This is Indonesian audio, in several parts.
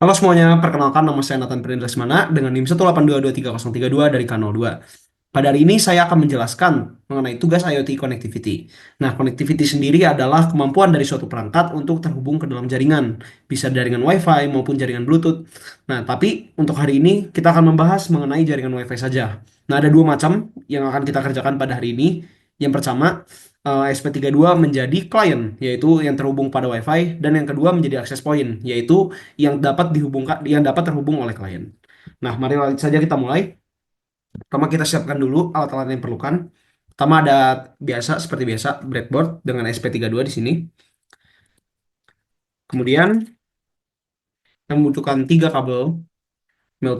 Halo semuanya, perkenalkan nama saya Nathan Prince Lesmana dengan NIM 1822332 dari K02. Pada hari ini saya akan menjelaskan mengenai tugas IoT Connectivity. Nah, connectivity sendiri adalah kemampuan dari suatu perangkat untuk terhubung ke dalam jaringan, bisa jaringan Wi-Fi maupun jaringan Bluetooth. Nah, tapi untuk hari ini kita akan membahas mengenai jaringan Wi-Fi saja. Nah, ada dua macam yang akan kita kerjakan pada hari ini. Yang pertama, SP32 menjadi klien, yaitu yang terhubung pada Wi-Fi, dan yang kedua menjadi access point, yaitu yang dapat terhubung oleh klien. Nah, mari saja kita mulai. Pertama kita siapkan dulu alat-alat yang diperlukan. Pertama ada seperti biasa breadboard dengan SP32 di sini. Kemudian kita membutuhkan tiga kabel male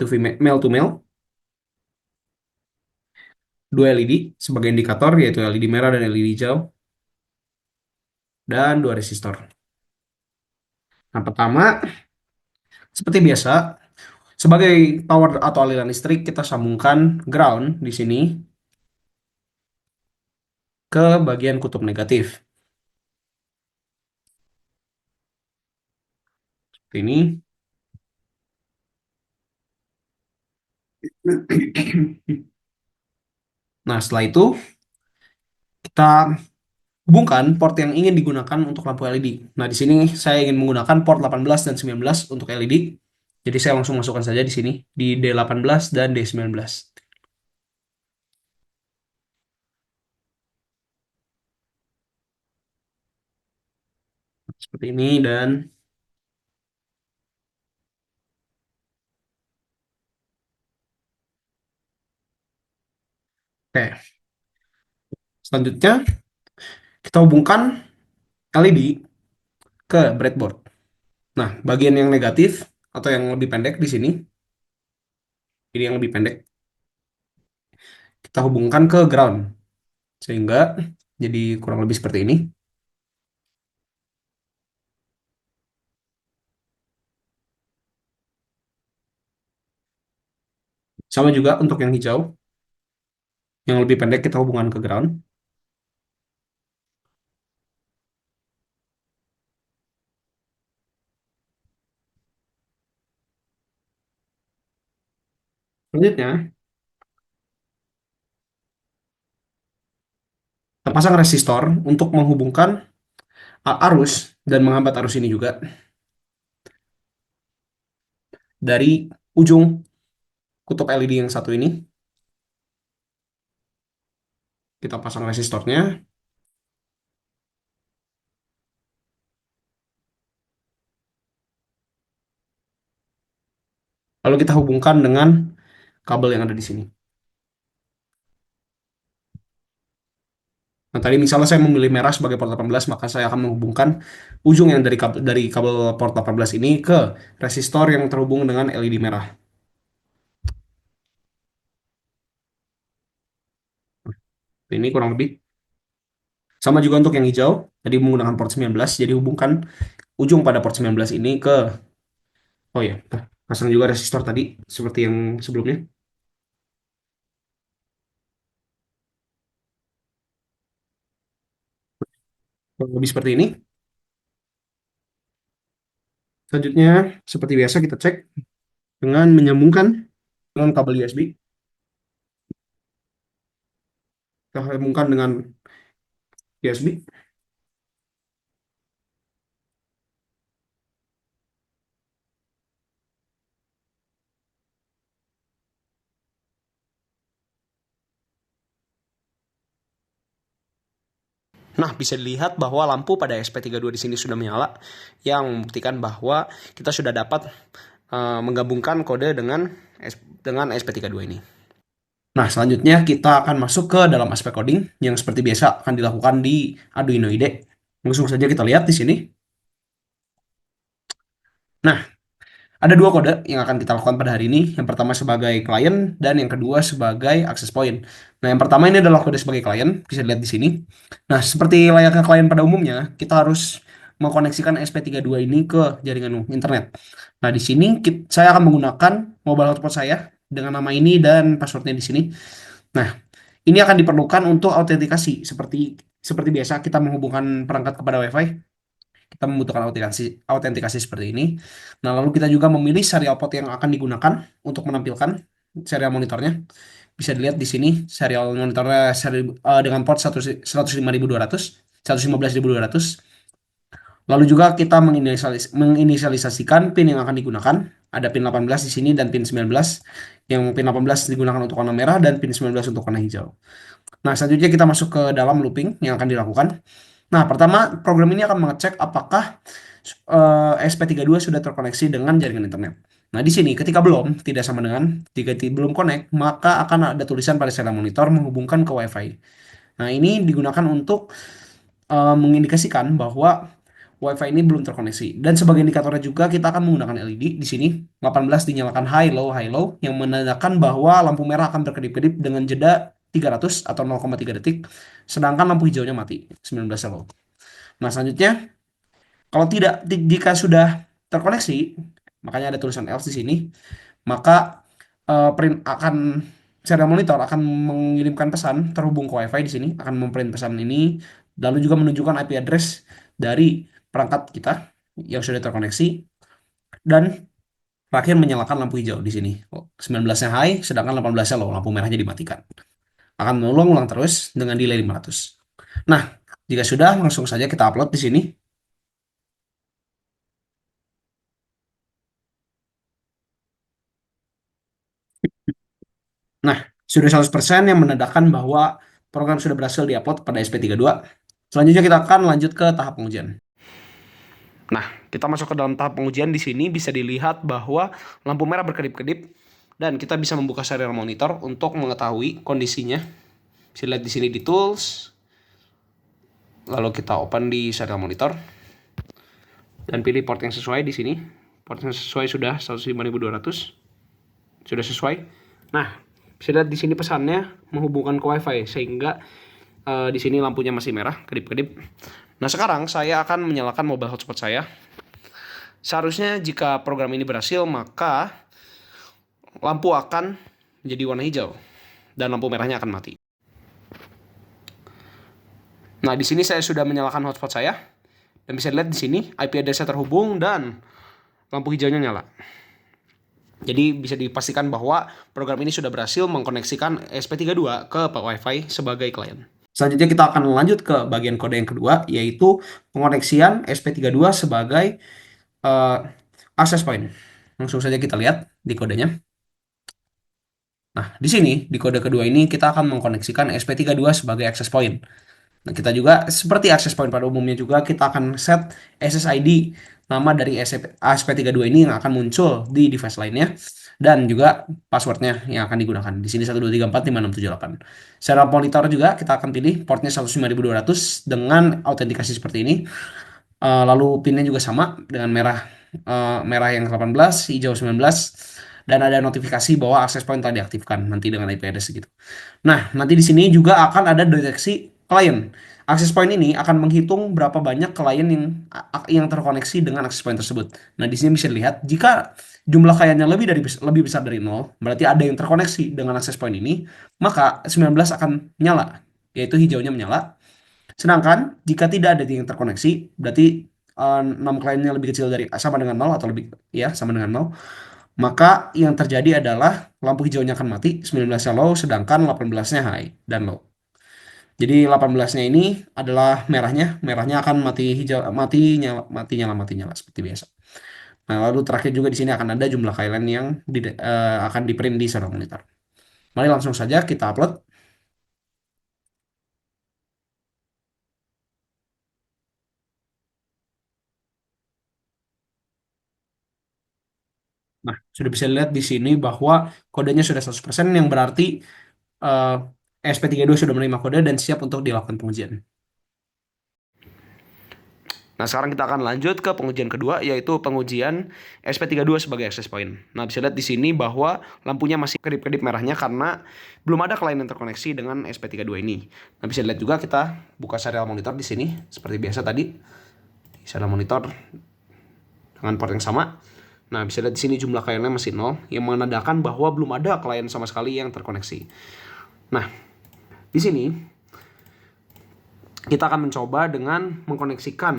to male, dua LED sebagai indikator yaitu LED merah dan LED hijau, dan dua resistor. Nah, pertama seperti biasa sebagai power atau aliran listrik kita sambungkan ground di sini ke bagian kutub negatif. Seperti ini. Nah, setelah itu kita hubungkan port yang ingin digunakan untuk lampu LED. Nah, di sini saya ingin menggunakan port 18 dan 19 untuk LED. Jadi saya langsung masukkan saja di sini di D18 dan D19. Seperti ini dan oke. Selanjutnya kita hubungkan LED ke breadboard. Nah, bagian yang negatif atau yang lebih pendek di sini, ini yang lebih pendek, kita hubungkan ke ground sehingga jadi kurang lebih seperti ini. Sama juga untuk yang hijau, yang lebih pendek kita hubungkan ke ground. Selanjutnya, kita pasang resistor untuk menghubungkan arus dan menghambat arus ini juga dari ujung kutub LED yang satu ini. Kita pasang resistornya, lalu kita hubungkan dengan kabel yang ada di sini. Nah, tadi misalnya saya memilih merah sebagai port 18, maka saya akan menghubungkan ujung yang dari kabel port 18 ini ke resistor yang terhubung dengan LED merah. Ini kurang lebih. Sama juga untuk yang hijau, tadi menggunakan port 19, jadi hubungkan ujung pada port 19 ini ke, oh ya, pasang juga resistor tadi, seperti yang sebelumnya. Kurang lebih seperti ini. Selanjutnya, seperti biasa kita cek dengan menyambungkan dengan kabel USB. Kita sambungkan dengan USB. Nah, bisa dilihat bahwa lampu pada SP32 di sini sudah menyala, yang membuktikan bahwa kita sudah dapat menggabungkan kode dengan SP32 ini. Nah, selanjutnya kita akan masuk ke dalam aspek coding yang seperti biasa akan dilakukan di Arduino IDE. Langsung saja kita lihat di sini. Nah, ada dua kode yang akan kita lakukan pada hari ini. Yang pertama sebagai klien dan yang kedua sebagai access point. Nah, yang pertama ini adalah kode sebagai klien, bisa dilihat di sini. Nah, seperti layaknya klien pada umumnya, kita harus mengkoneksikan SP32 ini ke jaringan internet. Nah, di sini saya akan menggunakan mobile hotspot saya dengan nama ini dan passwordnya di sini. Nah, ini akan diperlukan untuk autentikasi seperti seperti biasa kita menghubungkan perangkat kepada WiFi. Kita membutuhkan autentikasi seperti ini. Nah, lalu kita juga memilih serial port yang akan digunakan untuk menampilkan serial monitornya. Bisa dilihat di sini serial monitornya dengan port 105.200, 115.200. Lalu juga kita menginisialisasikan pin yang akan digunakan. Ada pin 18 di sini dan pin 19. Yang pin 18 digunakan untuk warna merah dan pin 19 untuk warna hijau. Nah, selanjutnya kita masuk ke dalam looping yang akan dilakukan. Nah, pertama program ini akan mengecek apakah SP32 sudah terkoneksi dengan jaringan internet. Nah, di sini ketika belum, tidak sama dengan jika belum connect, maka akan ada tulisan pada serial monitor menghubungkan ke WiFi. Nah, ini digunakan untuk mengindikasikan bahwa WiFi ini belum terkoneksi. Dan sebagai indikatornya juga kita akan menggunakan LED di sini. 18 dinyalakan high low yang menandakan bahwa lampu merah akan berkedip-kedip dengan jeda 300 atau 0,3 detik, sedangkan lampu hijaunya mati 19 low. Nah, selanjutnya kalau tidak jika sudah terkoneksi, makanya ada tulisan else di sini, maka print akan serial monitor akan mengirimkan pesan terhubung ke WiFi di sini, akan memprint pesan ini, lalu juga menunjukkan IP address dari perangkat kita yang sudah terkoneksi, dan terakhir menyalakan lampu hijau di sini. 19-nya high, sedangkan 18-nya low, lampu merahnya dimatikan. Akan mengulang-ulang terus dengan delay 500. Nah, jika sudah, langsung saja kita upload di sini. Nah, sudah 100% yang menandakan bahwa program sudah berhasil diupload pada SP32. Selanjutnya kita akan lanjut ke tahap pengujian. Nah, kita masuk ke dalam tahap pengujian. Di sini bisa dilihat bahwa lampu merah berkedip-kedip dan kita bisa membuka serial monitor untuk mengetahui kondisinya. Bisa lihat di sini di tools. Lalu kita open di serial monitor dan pilih port yang sesuai di sini. Port yang sesuai sudah 105.200. Sudah sesuai. Nah, bisa lihat di sini pesannya menghubungkan ke WiFi sehingga di sini lampunya masih merah, kedip-kedip. Nah, sekarang saya akan menyalakan mobile hotspot saya. Seharusnya jika program ini berhasil, maka lampu akan menjadi warna hijau dan lampu merahnya akan mati. Nah, di sini saya sudah menyalakan hotspot saya dan bisa dilihat di sini IP address-nya terhubung dan lampu hijaunya nyala. Jadi bisa dipastikan bahwa program ini sudah berhasil mengkoneksikan SP32 ke WiFi sebagai klien. Selanjutnya kita akan lanjut ke bagian kode yang kedua, yaitu pengoneksian SP32 sebagai access point. Langsung saja kita lihat di kodenya. Nah, di sini, di kode kedua ini, kita akan mengkoneksikan SP32 sebagai access point. Nah, kita juga, seperti access point pada umumnya juga, kita akan set SSID, nama dari ASP32 ini yang akan muncul di device lainnya, dan juga passwordnya yang akan digunakan. Di sini 12345678. Secara monitor juga, kita akan pilih portnya 105.200 dengan autentikasi seperti ini. Lalu pinnya juga sama dengan merah yang 18, hijau 19, dan ada notifikasi bahwa access point telah diaktifkan nanti dengan IP address gitu. Nah, nanti di sini juga akan ada deteksi klien. Access point ini akan menghitung berapa banyak klien yang terkoneksi dengan access point tersebut. Nah, di sini bisa dilihat jika jumlah kliennya lebih besar dari 0, berarti ada yang terkoneksi dengan access point ini, maka 19 akan menyala, yaitu hijaunya menyala. Sedangkan jika tidak ada yang terkoneksi, berarti 6 kliennya lebih kecil dari sama dengan 0 atau lebih ya sama dengan 0, maka yang terjadi adalah lampu hijaunya akan mati, 19-nya low, sedangkan 18-nya high dan low. Jadi 18-nya ini adalah merahnya akan mati hijau, mati nyala seperti biasa. Nah, lalu terakhir juga di sini akan ada jumlah klien yang akan di-print di serial monitor. Mari langsung saja kita upload. Nah, sudah bisa lihat di sini bahwa kodenya sudah 100%, yang berarti eh, SP32 sudah menerima kode dan siap untuk dilakukan pengujian. Nah, sekarang kita akan lanjut ke pengujian kedua, yaitu pengujian SP32 sebagai access point. Nah, bisa lihat di sini bahwa lampunya masih kedip-kedip merahnya karena belum ada klien yang terkoneksi dengan SP32 ini. Nah, bisa lihat juga kita buka serial monitor di sini, seperti biasa tadi. Di serial monitor dengan port yang sama. Nah, bisa lihat di sini jumlah kliennya masih 0, yang menandakan bahwa belum ada klien sama sekali yang terkoneksi. Nah, di sini kita akan mencoba dengan mengkoneksikan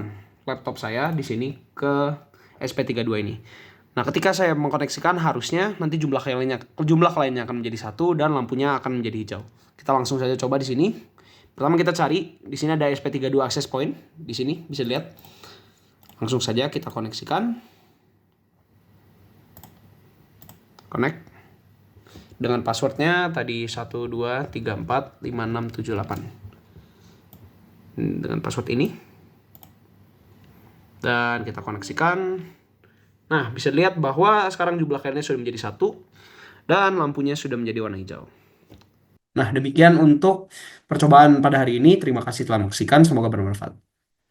laptop saya di sini ke SP32 ini. Nah, ketika saya mengkoneksikan harusnya nanti jumlah kliennya akan menjadi satu dan lampunya akan menjadi hijau. Kita langsung saja coba di sini. Pertama kita cari di sini ada SP32 access point di sini bisa dilihat. Langsung saja kita koneksikan. Connect dengan passwordnya tadi 12345678 dengan password ini dan kita koneksikan. Nah, bisa dilihat bahwa sekarang jumlah kliennya sudah menjadi satu dan lampunya sudah menjadi warna hijau. Nah, demikian untuk percobaan pada hari ini. Terima kasih telah menyaksikan, semoga bermanfaat.